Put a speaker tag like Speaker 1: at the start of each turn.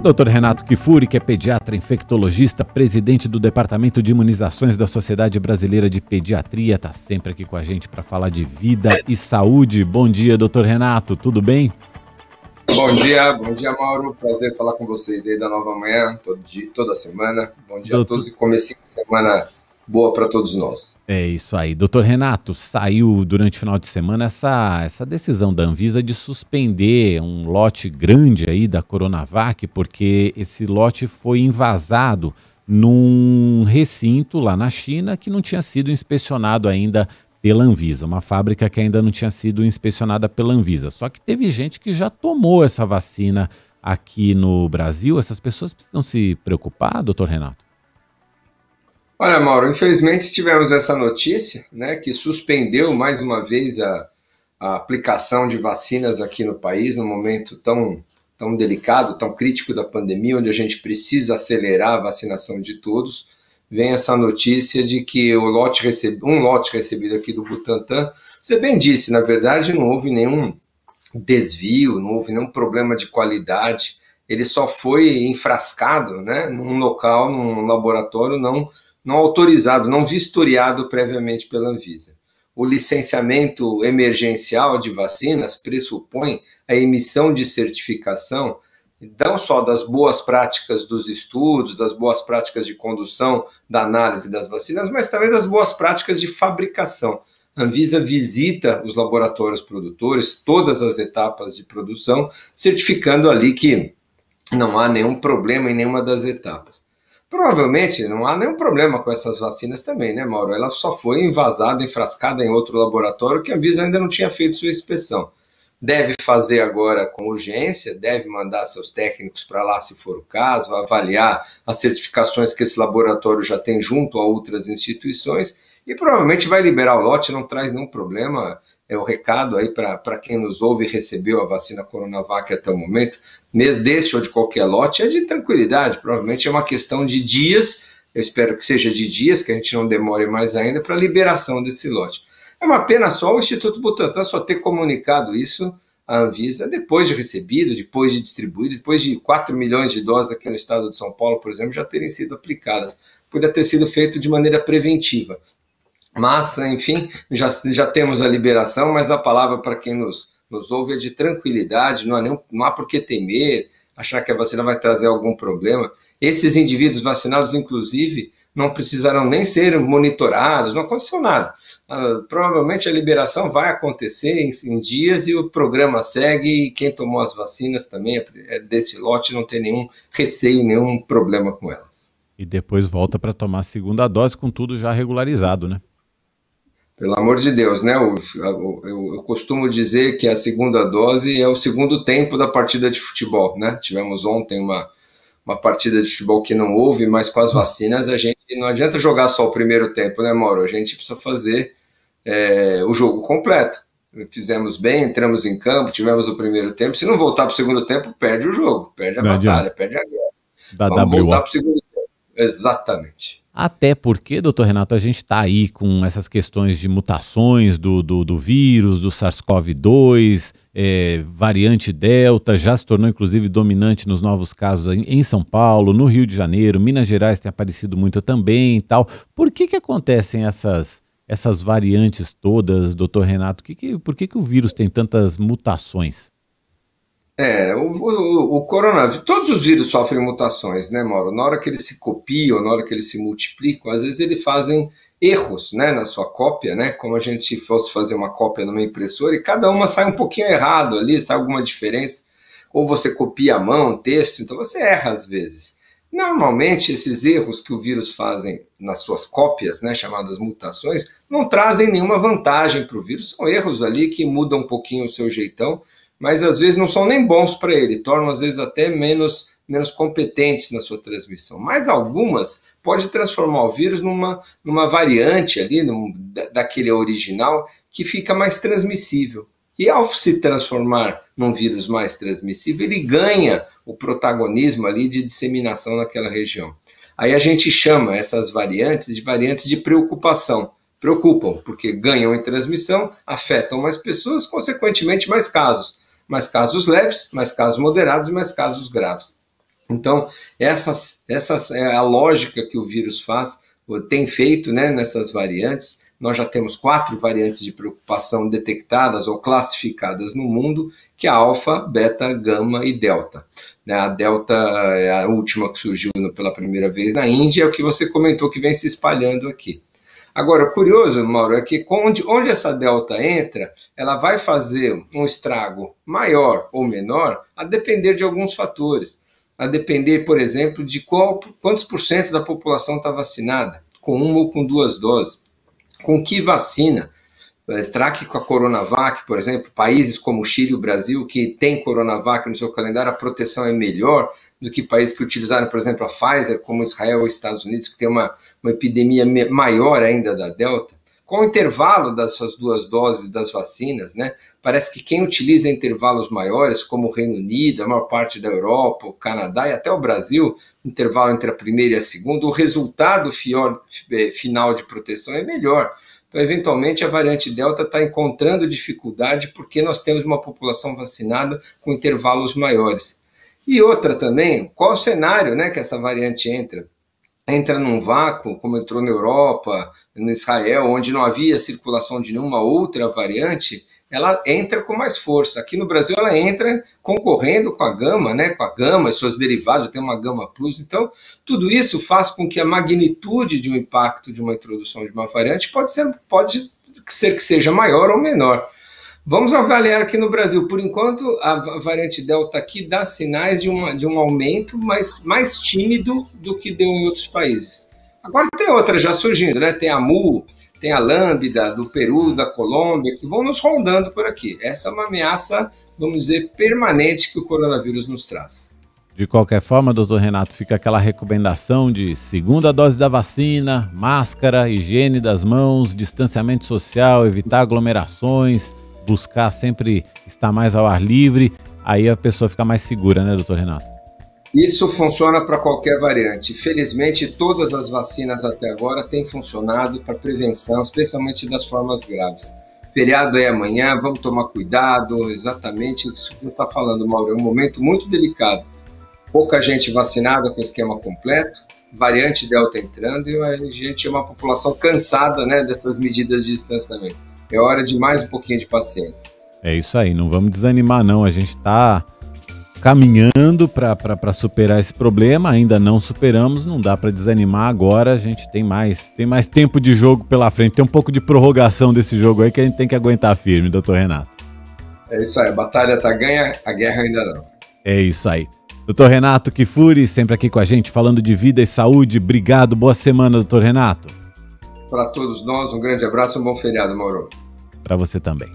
Speaker 1: Dr. Renato Kifuri, que é pediatra, infectologista, presidente do Departamento de Imunizações da Sociedade Brasileira de Pediatria, está sempre aqui com a gente para falar de vida e saúde. Bom dia, Dr. Renato, tudo bem?
Speaker 2: Bom dia, Mauro. Prazer falar com vocês aí da Nova Manhã, toda semana. Bom dia a todos e comecinho de semana boa para todos nós.
Speaker 1: É isso aí. Doutor Renato, saiu durante o final de semana essa decisão da Anvisa de suspender um lote grande aí da Coronavac, porque esse lote foi invasado num recinto lá na China que não tinha sido inspecionado ainda pela Anvisa, uma fábrica que ainda não tinha sido inspecionada pela Anvisa. Só que teve gente que já tomou essa vacina aqui no Brasil. Essas pessoas precisam se preocupar, doutor Renato?
Speaker 2: Olha, Mauro, infelizmente tivemos essa notícia, né, que suspendeu mais uma vez a aplicação de vacinas aqui no país, num momento tão delicado, tão crítico da pandemia, onde a gente precisa acelerar a vacinação de todos. Vem essa notícia de que um lote recebido aqui do Butantan, você bem disse, na verdade não houve nenhum desvio, não houve nenhum problema de qualidade, ele só foi enfrascado, né, num local, num laboratório não autorizado, não vistoriado previamente pela Anvisa. O licenciamento emergencial de vacinas pressupõe a emissão de certificação não só das boas práticas dos estudos, das boas práticas de condução da análise das vacinas, mas também das boas práticas de fabricação. A Anvisa visita os laboratórios produtores, todas as etapas de produção, certificando ali que não há nenhum problema em nenhuma das etapas. Provavelmente não há nenhum problema com essas vacinas também, né, Mauro? Ela só foi envasada, enfrascada em outro laboratório que a Anvisa ainda não tinha feito sua inspeção. Deve fazer agora com urgência, deve mandar seus técnicos para lá, se for o caso, avaliar as certificações que esse laboratório já tem junto a outras instituições e provavelmente vai liberar o lote, não traz nenhum problema. É o recado aí para quem nos ouve e recebeu a vacina Coronavac até o momento, mesmo desse ou de qualquer lote, é de tranquilidade, provavelmente é uma questão de dias, eu espero que seja de dias, que a gente não demore mais ainda, para a liberação desse lote. É uma pena só o Instituto Butantan só ter comunicado isso à Anvisa depois de recebido, depois de distribuído, depois de 4 milhões de doses aqui no estado de São Paulo, por exemplo, já terem sido aplicadas. Poderia ter sido feito de maneira preventiva. Mas, enfim, já temos a liberação, mas a palavra para quem nos ouve é de tranquilidade, não há por que temer, achar que a vacina vai trazer algum problema. Esses indivíduos vacinados, inclusive, não precisarão nem ser monitorados, não aconteceu nada. Provavelmente a liberação vai acontecer em dias e o programa segue e quem tomou as vacinas também desse lote não tem nenhum receio, nenhum problema com elas.
Speaker 1: E depois volta para tomar a segunda dose com tudo já regularizado, né?
Speaker 2: Pelo amor de Deus, né? Eu costumo dizer que a segunda dose é o segundo tempo da partida de futebol, né? Tivemos ontem uma partida de futebol que não houve, mas com as vacinas a gente não adianta jogar só o primeiro tempo, né, Mauro? A gente precisa fazer o jogo completo. Fizemos bem, entramos em campo, tivemos o primeiro tempo. Se não voltar para o segundo tempo, perde o jogo, perde a batalha, perde a guerra. Vamos voltar para o segundo tempo. Exatamente.
Speaker 1: Até porque, doutor Renato, a gente está aí com essas questões de mutações do vírus, do SARS-CoV-2, variante Delta, já se tornou inclusive dominante nos novos casos em São Paulo, no Rio de Janeiro, Minas Gerais tem aparecido muito também e tal. Por que acontecem essas variantes todas, doutor Renato? Por que o vírus tem tantas mutações?
Speaker 2: O coronavírus, todos os vírus sofrem mutações, né, Mauro? Na hora que eles se copiam, na hora que eles se multiplicam, às vezes eles fazem erros, né, na sua cópia, né, como a gente fosse fazer uma cópia numa impressora e cada uma sai um pouquinho errado ali, sai alguma diferença, ou você copia à mão, texto, então você erra às vezes. Normalmente, esses erros que o vírus fazem nas suas cópias, né, chamadas mutações, não trazem nenhuma vantagem para o vírus, são erros ali que mudam um pouquinho o seu jeitão, mas às vezes não são nem bons para ele, tornam às vezes até menos competentes na sua transmissão. Mas algumas pode transformar o vírus numa variante ali, daquele original, que fica mais transmissível. E ao se transformar num vírus mais transmissível, ele ganha o protagonismo ali de disseminação naquela região. Aí a gente chama essas variantes de preocupação. Preocupam, porque ganham em transmissão, afetam mais pessoas, consequentemente mais casos. Mais casos leves, mais casos moderados e mais casos graves. Então, essa é a lógica que o vírus tem feito, né, nessas variantes. Nós já temos 4 variantes de preocupação detectadas ou classificadas no mundo, que é a alfa, beta, gama e delta. A delta é a última que surgiu pela primeira vez na Índia, é o que você comentou que vem se espalhando aqui. Agora, o curioso, Mauro, é que onde essa delta entra, ela vai fazer um estrago maior ou menor a depender de alguns fatores. A depender, por exemplo, de quantos % da população está vacinada, com 1 ou com 2 doses. Com que vacina? Será que com a Coronavac, por exemplo, países como o Chile e o Brasil, que tem Coronavac no seu calendário, a proteção é melhor do que países que utilizaram, por exemplo, a Pfizer, como Israel ou Estados Unidos, que tem uma epidemia maior ainda da Delta? Qual o intervalo dessas 2 doses das vacinas, né? Parece que quem utiliza intervalos maiores, como o Reino Unido, a maior parte da Europa, o Canadá e até o Brasil, intervalo entre a primeira e a segunda, o resultado final de proteção é melhor. Então, eventualmente, a variante Delta está encontrando dificuldade porque nós temos uma população vacinada com intervalos maiores. E outra também, qual o cenário, né, que essa variante entra? Entra num vácuo, como entrou na Europa, no Israel, onde não havia circulação de nenhuma outra variante, ela entra com mais força. Aqui no Brasil ela entra concorrendo com a Gama, né, com a Gama e seus derivados, tem uma Gama Plus. Então, tudo isso faz com que a magnitude de um impacto de uma introdução de uma variante pode ser que seja maior ou menor. Vamos avaliar aqui no Brasil. Por enquanto, a variante Delta aqui dá sinais de um aumento, mas mais tímido do que deu em outros países. Agora tem outra já surgindo, né? Tem a Mu, tem a Lambda, do Peru, da Colômbia, que vão nos rondando por aqui. Essa é uma ameaça, vamos dizer, permanente que o coronavírus nos traz.
Speaker 1: De qualquer forma, doutor Renato, fica aquela recomendação de segunda dose da vacina, máscara, higiene das mãos, distanciamento social, evitar aglomerações, buscar sempre estar mais ao ar livre, aí a pessoa fica mais segura, né, doutor Renato?
Speaker 2: Isso funciona para qualquer variante. Felizmente, todas as vacinas até agora têm funcionado para prevenção, especialmente das formas graves. Feriado é amanhã, vamos tomar cuidado, exatamente o que você está falando, Mauro, é um momento muito delicado. Pouca gente vacinada com esquema completo, variante Delta entrando e a gente é uma população cansada, né, dessas medidas de distanciamento. É hora de mais um pouquinho de paciência. É
Speaker 1: isso aí, não vamos desanimar não, a gente está caminhando para superar esse problema, ainda não superamos, não dá para desanimar agora, a gente tem mais tempo de jogo pela frente, tem um pouco de prorrogação desse jogo aí que a gente tem que aguentar firme, doutor Renato.
Speaker 2: É isso aí, a batalha está ganha, a guerra ainda não.
Speaker 1: É isso aí. Doutor Renato Kifuri, sempre aqui com a gente, falando de vida e saúde, obrigado, boa semana, doutor Renato.
Speaker 2: Para todos nós, um grande abraço, um bom feriado, Mauro.
Speaker 1: Para você também.